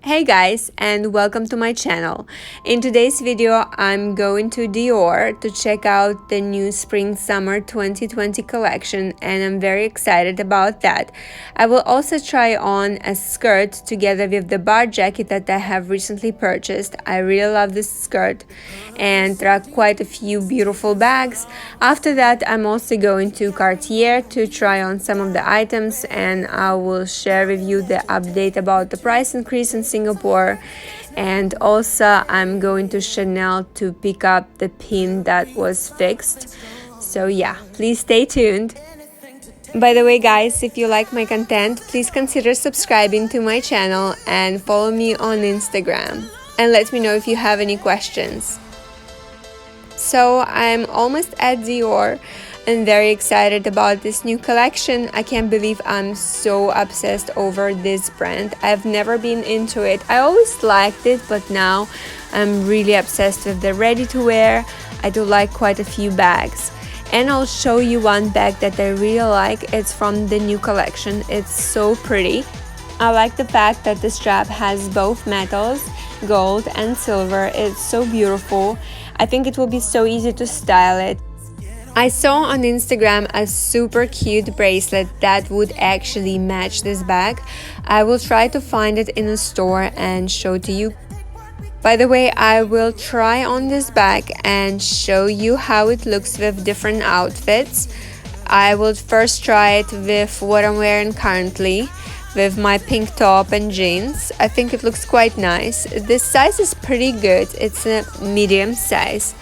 Hey guys, and welcome to my channel. In today's video, I'm going to Dior to check out the new Spring Summer 2020 collection, and I'm very excited about that. I will also try on a skirt together with the bar jacket that I have recently purchased. I really love this skirt, and there are quite a few beautiful bags. After that, I'm also going to Cartier to try on some of the items, and I will share with you the update about the price increase in Singapore. And also I'm going to Chanel to pick up the pin that was fixed. So yeah, please stay tuned. By the way guys, if you like my content, please consider subscribing to my channel and follow me on Instagram. And let me know if you have any questions. So I'm almost at Dior and very excited about this new collection. I can't believe I'm so obsessed over this brand. I've never been into it. I always liked it, but now I'm really obsessed with the ready-to-wear. I do like quite a few bags. And I'll show you one bag that I really like. It's from the new collection. It's so pretty. I like the fact that the strap has both metals, gold and silver. It's so beautiful. I think it will be so easy to style it. I saw on Instagram a super cute bracelet that would actually match this bag. I will try to find it in a store and show to you. By the way, I will try on this bag and show you how it looks with different outfits. I will first try it with what I'm wearing currently, with my pink top and jeans. I think it looks quite nice. This size is pretty good. It's a medium size.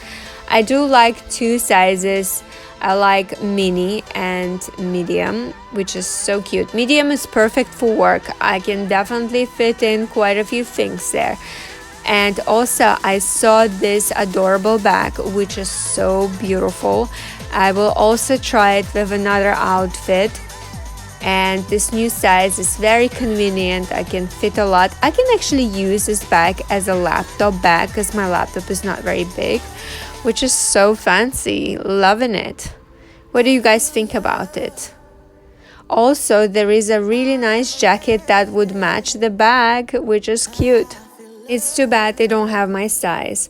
I do like two sizes. I like mini and medium, which is so cute. Medium is perfect for work. I can definitely fit in quite a few things there. And also I saw this adorable bag, which is so beautiful. I will also try it with another outfit. And this new size is very convenient. I can fit a lot. I can actually use this bag as a laptop bag because my laptop is not very big, which is so fancy. Loving it. What do you guys think about it? Also, there is a really nice jacket that would match the bag, which is cute. It's too bad they don't have my size.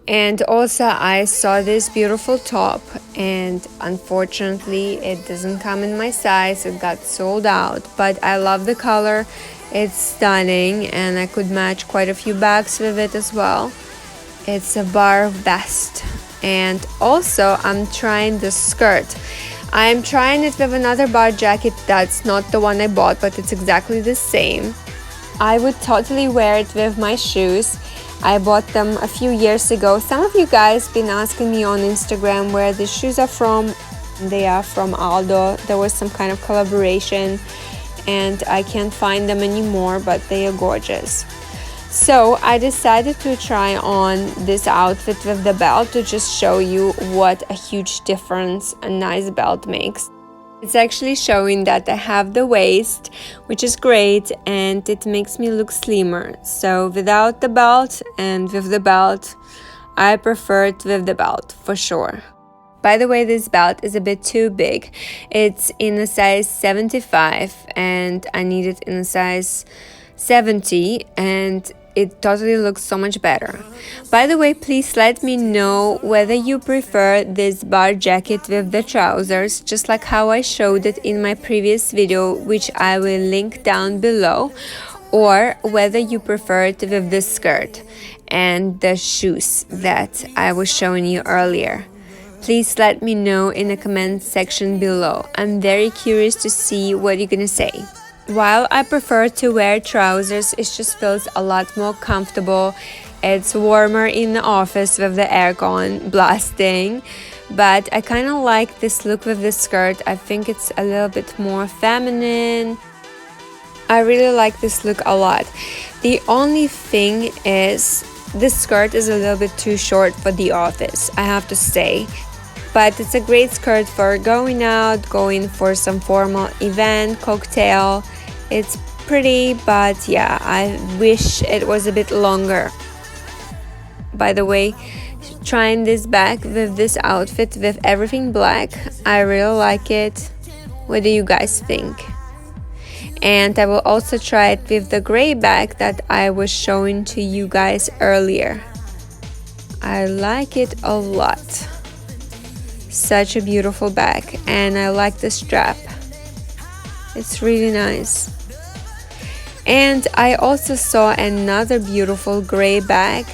And also I saw this beautiful top, and unfortunately it doesn't come in my size. It got sold out, but I love the color. It's stunning and I could match quite a few bags with it as well. It's a bar vest. And also I'm trying the skirt. I'm trying it with another bar jacket that's not the one I bought, but it's exactly the same. I would totally wear it with my shoes. I bought them a few years ago. Some of you guys been asking me on Instagram where the shoes are from. They are from Aldo. There was some kind of collaboration and I can't find them anymore, but they are gorgeous. So I decided to try on this outfit with the belt to just show you what a huge difference a nice belt makes. It's actually showing that I have the waist, which is great, and it makes me look slimmer. So without the belt and with the belt, I prefer it with the belt for sure. By the way, this belt is a bit too big. It's in a size 75 and I need it in a size 70, and it totally looks so much better. By the way, please let me know whether you prefer this bar jacket with the trousers, just like how I showed it in my previous video, which I will link down below, or whether you prefer it with the skirt and the shoes that I was showing you earlier. Please let me know in the comment section below. I'm very curious to see what you're gonna say. While I prefer to wear trousers, it just feels a lot more comfortable. It's warmer in the office with the aircon blasting, but I kind of like this look with the skirt. I think it's a little bit more feminine. I really like this look a lot. The only thing is this skirt is a little bit too short for the office, I have to say. But it's a great skirt for going out, going for some formal event, cocktail. It's pretty, but yeah, I wish it was a bit longer. By the way, trying this bag with this outfit with everything black, I really like it. What do you guys think? And I will also try it with the gray bag that I was showing to you guys earlier. I like it a lot. Such a beautiful bag, and I like the strap. It's really nice. And I also saw another beautiful gray bag.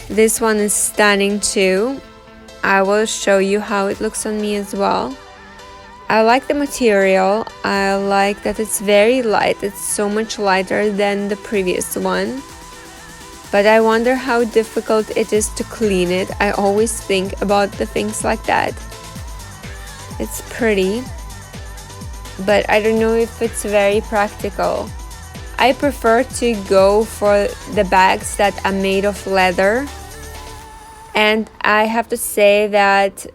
This one is stunning too. I will show you how it looks on me as well. I like the material. I like that it's very light. It's so much lighter than the previous one. But I wonder how difficult it is to clean it. I always think about the things like that. It's pretty, but I don't know if it's very practical. I prefer to go for the bags that are made of leather. And I have to say that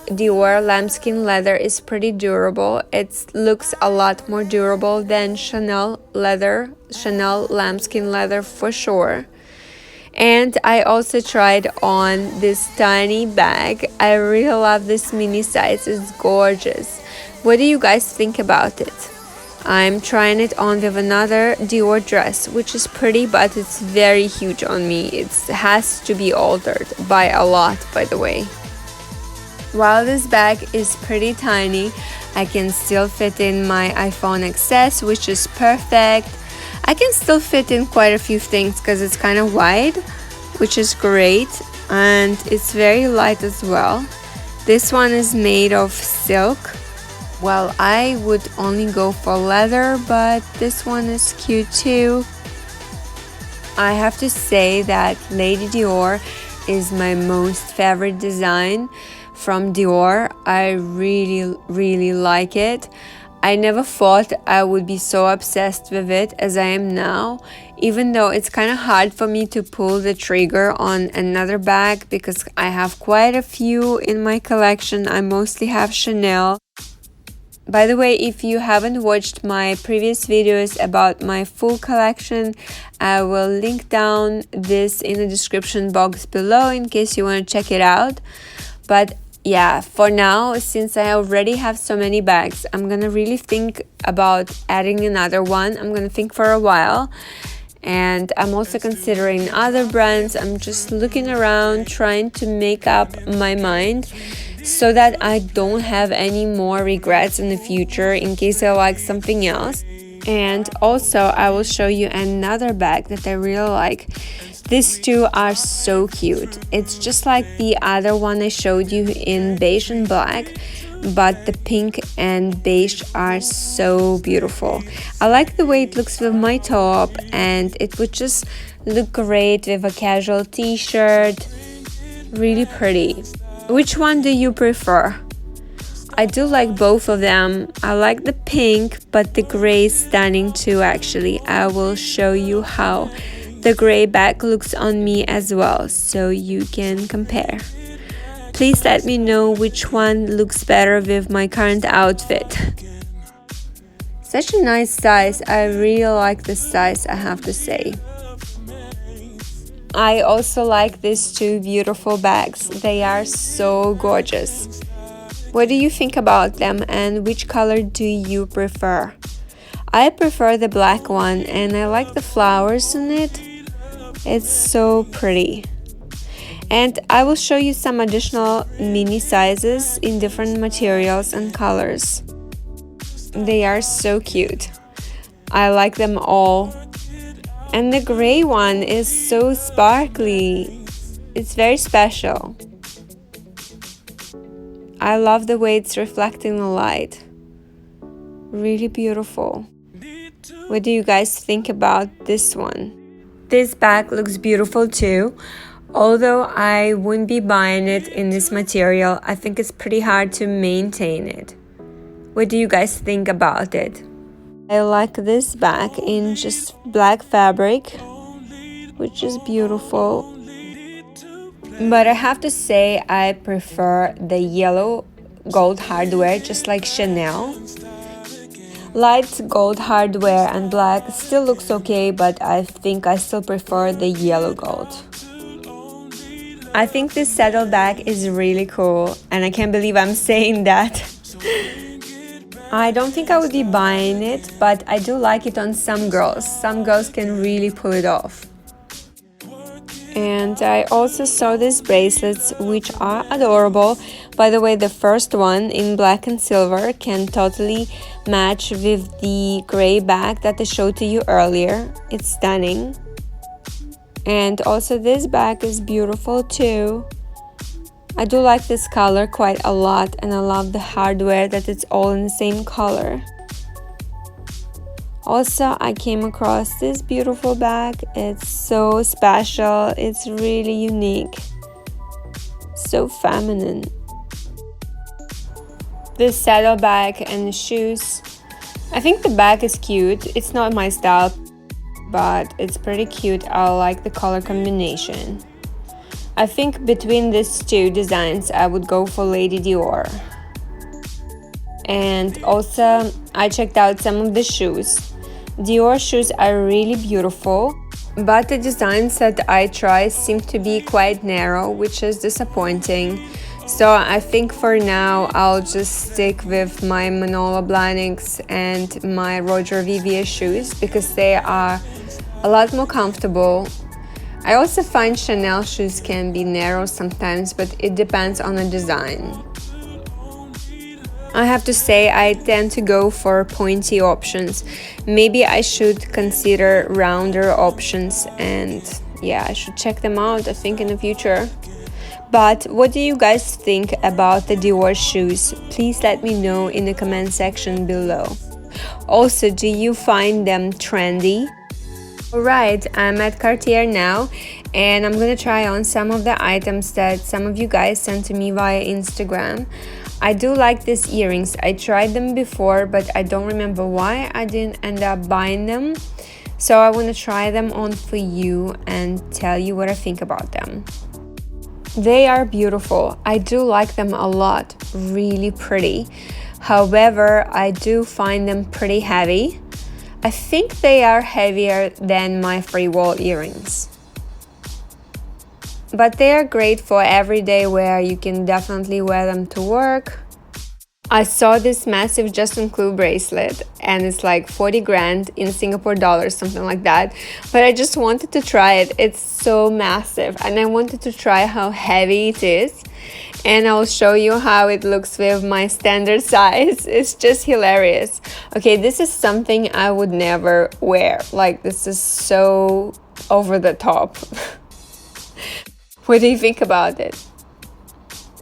Dior lambskin leather is pretty durable. It looks a lot more durable than Chanel lambskin leather for sure. And I also tried on this tiny bag. I really love this mini size. It's gorgeous. What do you guys think about it? I'm trying it on with another Dior dress, which is pretty, but it's very huge on me. It has to be altered by a lot, by the way. While this bag is pretty tiny, I can still fit in my iPhone XS, which is perfect. I can still fit in quite a few things because it's kind of wide, which is great, and it's very light as well. This one is made of silk. Well, I would only go for leather, but this one is cute too. I have to say that Lady Dior is my most favorite design from Dior. I really like it. I never thought I would be so obsessed with it as I am now, even though it's kind of hard for me to pull the trigger on another bag because I have quite a few in my collection. I mostly have Chanel. By the way, if you haven't watched my previous videos about my full collection, I will link down this in the description box below in case you want to check it out. But yeah, for now, since I already have so many bags, I'm gonna really think about adding another one. I'm gonna think for a while, and I'm also considering other brands. I'm just looking around, trying to make up my mind so that I don't have any more regrets in the future in case I like something else. And also, I will show you another bag that I really like. These two are so cute. It's just like the other one I showed you in beige and black, but the pink and beige are so beautiful. I like the way it looks with my top, and it would just look great with a casual t-shirt. Really pretty. Which one do you prefer? I do like both of them. I like the pink, but the gray is stunning too actually. I will show you how the gray bag looks on me as well, so you can compare. Please let me know which one looks better with my current outfit. Such a nice size. I really like this size, I have to say. I also like these two beautiful bags. They are so gorgeous. What do you think about them, and which color do you prefer? I prefer the black one, and I like the flowers in it. It's so pretty. And I will show you some additional mini sizes in different materials and colors. They are so cute. I like them all. And the gray one is so sparkly. It's very special. I love the way it's reflecting the light. Really beautiful. What do you guys think about this one? This bag looks beautiful too. Although I wouldn't be buying it in this material, I think it's pretty hard to maintain it. What do you guys think about it? I like this bag in just black fabric, which is beautiful. But I have to say I prefer the yellow gold hardware, just like Chanel. Light gold hardware and black still looks okay, but I think I still prefer the yellow gold. I think this saddle bag is really cool, and I can't believe I'm saying that. I don't think I would be buying it, but I do like it on some girls. Some girls can really pull it off. And I also saw these bracelets, which are adorable. By the way, the first one in black and silver can totally match with the gray bag that I showed to you earlier. It's stunning. And also this bag is beautiful too. I do like this color quite a lot, and I love the hardware that it's all in the same color. Also, I came across this beautiful bag. It's so special. It's really unique. So feminine. This saddle bag and shoes. I think the bag is cute. It's not my style, but it's pretty cute. I like the color combination. I think between these two designs, I would go for Lady Dior. And also, I checked out some of the shoes. Dior shoes are really beautiful, but the designs that I tried seem to be quite narrow, which is disappointing. So I think for now I'll just stick with my Manolo Blahniks and my Roger Vivier shoes because they are a lot more comfortable. I also find Chanel shoes can be narrow sometimes, but it depends on the design. I have to say I tend to go for pointy options. Maybe I should consider rounder options, and yeah, I should check them out, I think, in the future. But what do you guys think about the Dior shoes? Please let me know in the comment section below. Also, do you find them trendy? Alright, I'm at Cartier now, and I'm gonna try on some of the items that some of you guys sent to me via Instagram. I do like these earrings. I tried them before, but I don't remember why I didn't end up buying them. So I want to try them on for you and tell you what I think about them. They are beautiful. I do like them a lot. Really pretty. However, I do find them pretty heavy. I think they are heavier than my free wall earrings. But they are great for everyday wear. You can definitely wear them to work. I saw this massive Justin Clue bracelet, and it's like 40 grand in Singapore dollars, something like that. But I just wanted to try it. It's so massive, and I wanted to try how heavy it is. And I'll show you how it looks with my standard size. It's just hilarious. Okay, this is something I would never wear. Like, this is so over the top. What do you think about it?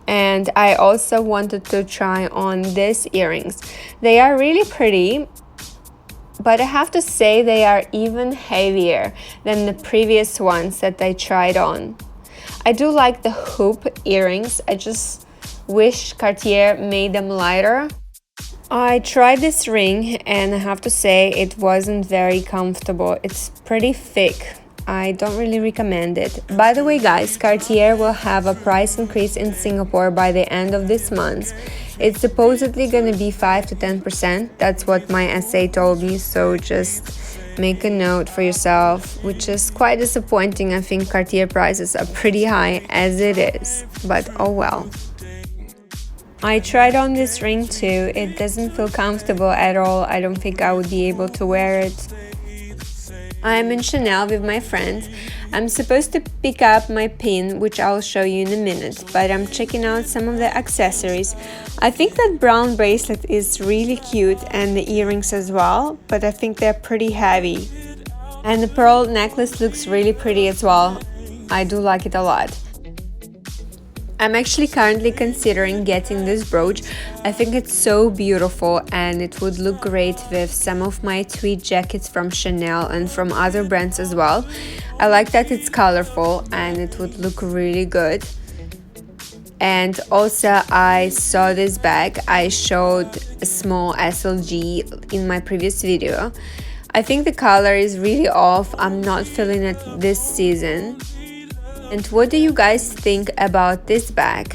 And I also wanted to try on these earrings. They are really pretty, but I have to say they are even heavier than the previous ones that I tried on. I do like the hoop earrings. I just wish Cartier made them lighter. I tried this ring, and I have to say it wasn't very comfortable. It's pretty thick. I don't really recommend it. By the way, guys, Cartier will have a price increase in Singapore by the end of this month. It's supposedly going to be 5 to 10%. That's what my SA told me, so just make a note for yourself, which is quite disappointing. I think Cartier prices are pretty high as it is, but oh well. I tried on this ring too. It doesn't feel comfortable at all. I don't think I would be able to wear it. I'm in Chanel with my friends. I'm supposed to pick up my pin, which I'll show you in a minute, but I'm checking out some of the accessories. I think that brown bracelet is really cute, and the earrings as well, but I think they're pretty heavy. And the pearl necklace looks really pretty as well. I do like it a lot. I'm actually currently considering getting this brooch. I think it's so beautiful, and it would look great with some of my tweed jackets from Chanel and from other brands as well. I like that it's colorful, and it would look really good. And also I saw this bag. I showed a small SLG in my previous video. I think the color is really off. I'm not feeling it this season. And what do you guys think about this bag?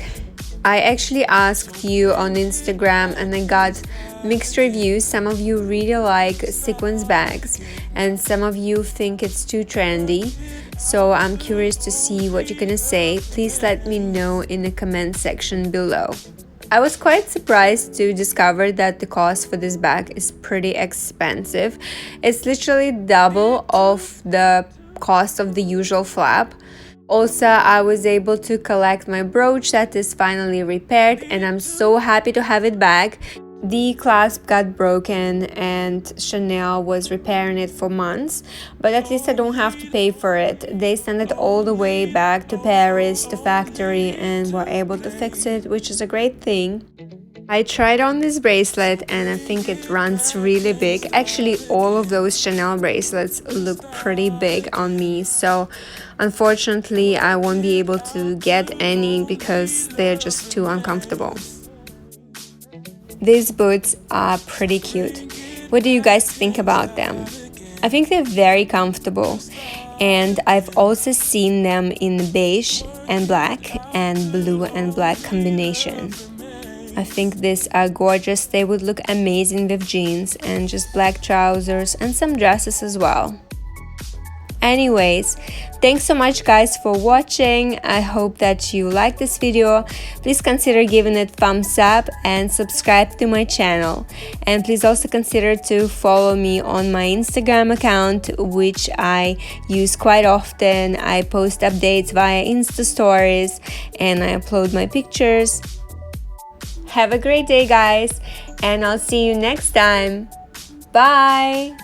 I actually asked you on Instagram, and I got mixed reviews. Some of you really like sequins bags, and some of you think it's too trendy. So I'm curious to see what you're gonna say. Please let me know in the comment section below. I was quite surprised to discover that the cost for this bag is pretty expensive. It's literally double of the cost of the usual flap. Also, I was able to collect my brooch that is finally repaired, and I'm so happy to have it back. The clasp got broken and Chanel was repairing it for months, but at least I don't have to pay for it. They sent it all the way back to Paris, to factory, and were able to fix it, which is a great thing. I tried on this bracelet and I think it runs really big. Actually, all of those Chanel bracelets look pretty big on me, so unfortunately I won't be able to get any because they're just too uncomfortable. These boots are pretty cute. What do you guys think about them? I think they're very comfortable, and I've also seen them in beige and black and blue and black combination. I think these are gorgeous. They would look amazing with jeans and just black trousers and some dresses as well. Anyways, thanks so much guys for watching. I hope that you liked this video. Please consider giving it thumbs up and subscribe to my channel. And please also consider to follow me on my Instagram account, which I use quite often. I post updates via Insta stories and I upload my pictures. Have a great day guys, and I'll see you next time. Bye!